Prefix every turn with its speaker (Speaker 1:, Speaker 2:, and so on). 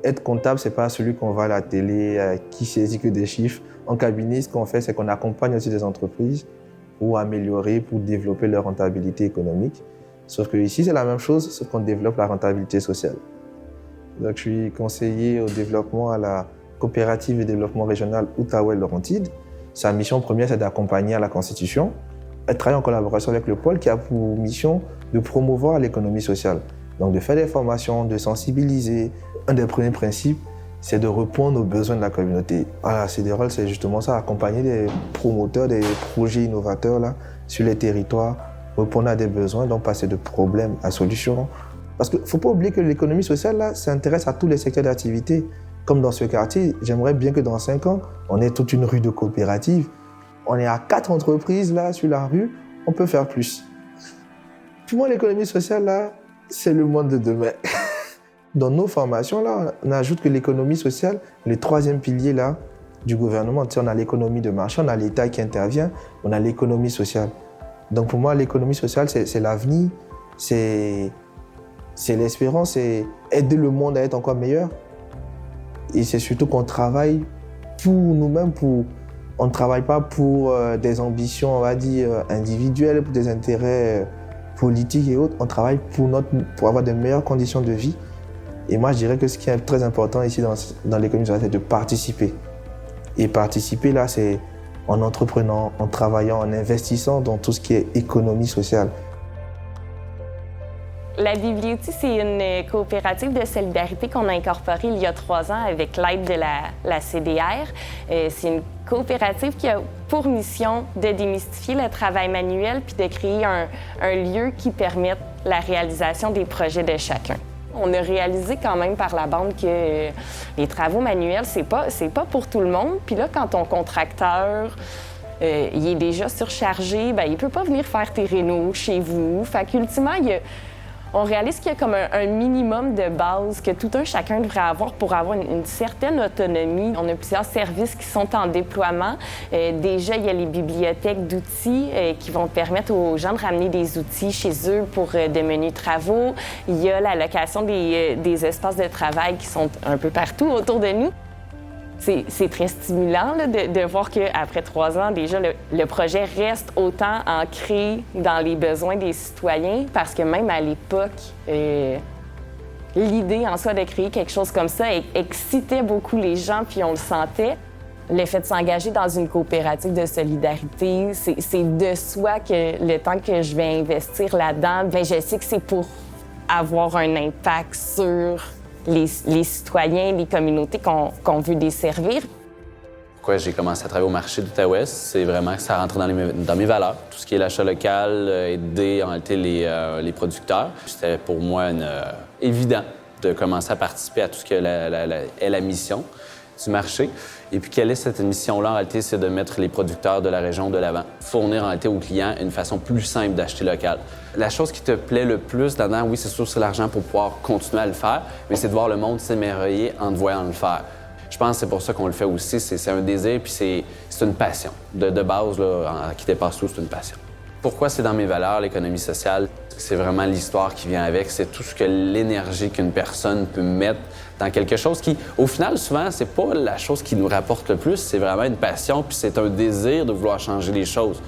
Speaker 1: Être comptable, c'est pas celui qu'on voit à la télé, qui saisit que des chiffres. En cabinet, ce qu'on fait, c'est qu'on accompagne aussi des entreprises pour améliorer, pour développer leur rentabilité économique. Sauf que ici, c'est la même chose, sauf qu'on développe la rentabilité sociale. Donc, je suis conseiller au développement à la coopérative de développement régional Outaouais-Laurentide. Sa mission première, c'est d'accompagner à la constitution. Elle travaille en collaboration avec le pôle qui a pour mission de promouvoir l'économie sociale. Donc, de faire des formations, de sensibiliser. Un des premiers principes, c'est de répondre aux besoins de la communauté. Voilà, CDROL, c'est justement ça, accompagner des promoteurs, des projets innovateurs là, sur les territoires, répondre à des besoins, donc passer de problèmes à solutions. Parce qu'il ne faut pas oublier que l'économie sociale là, s'intéresse à tous les secteurs d'activité. Comme dans ce quartier, j'aimerais bien que dans 5 ans, on ait toute une rue de coopératives. On est à 4 entreprises là, sur la rue, on peut faire plus. Pour moi, l'économie sociale là, c'est le monde de demain. Dans nos formations, là, on ajoute que l'économie sociale, le 3e pilier là, du gouvernement, on a l'économie de marché, on a l'État qui intervient, on a l'économie sociale. Donc pour moi, l'économie sociale, c'est l'avenir, c'est l'espérance, c'est aider le monde à être encore meilleur. Et c'est surtout qu'on travaille pour nous-mêmes, on ne travaille pas pour des ambitions, on va dire, individuelles, pour des intérêts politiques et autres, on travaille pour avoir de meilleures conditions de vie. Et moi, je dirais que ce qui est très important ici dans l'économie sociale, c'est de participer. Et participer, là, c'est en entreprenant, en travaillant, en investissant dans tout ce qui est économie sociale.
Speaker 2: La Bibliothèque, c'est une coopérative de solidarité qu'on a incorporée il y a 3 ans avec l'aide de la CDR. C'est une coopérative qui a pour mission de démystifier le travail manuel puis de créer un lieu qui permette la réalisation des projets de chacun. On a réalisé quand même par la bande que les travaux manuels, c'est pas pour tout le monde. Puis là, quand ton contracteur il est déjà surchargé, bien, il peut pas venir faire tes rénaux chez vous. Fait qu'ultimement, on réalise qu'il y a comme un minimum de base que tout un chacun devrait avoir pour avoir une certaine autonomie. On a plusieurs services qui sont en déploiement. Déjà, il y a les bibliothèques d'outils qui vont permettre aux gens de ramener des outils chez eux pour de menus travaux. Il y a la location des espaces de travail qui sont un peu partout autour de nous. C'est très stimulant là, de voir qu'après 3 ans, déjà, le projet reste autant ancré dans les besoins des citoyens parce que même à l'époque, l'idée en soi de créer quelque chose comme ça excitait beaucoup les gens, puis on le sentait. Le fait de s'engager dans une coopérative de solidarité, c'est de soi que le temps que je vais investir là-dedans, bien, je sais que c'est pour avoir un impact sur les citoyens, les communautés qu'on veut desservir.
Speaker 3: Pourquoi j'ai commencé à travailler au marché d'Outaouais, c'est vraiment que ça rentre dans mes valeurs. Tout ce qui est l'achat local, aider en réalité les producteurs. C'était pour moi évident de commencer à participer à tout ce que est la mission du marché. Et puis, quelle est cette mission-là, en réalité, c'est de mettre les producteurs de la région de l'avant. Fournir, en réalité, aux clients une façon plus simple d'acheter local. La chose qui te plaît le plus là-dedans, oui, c'est sûr, c'est l'argent pour pouvoir continuer à le faire, mais c'est de voir le monde s'émerveiller en te voyant le faire. Je pense que c'est pour ça qu'on le fait aussi. C'est un désir, puis c'est une passion. De base, là, qui dépasse tout, c'est une passion. Pourquoi c'est dans mes valeurs, l'économie sociale? C'est vraiment l'histoire qui vient avec. C'est tout ce que l'énergie qu'une personne peut mettre dans quelque chose qui, au final, souvent, c'est pas la chose qui nous rapporte le plus. C'est vraiment une passion, puis c'est un désir de vouloir changer les choses.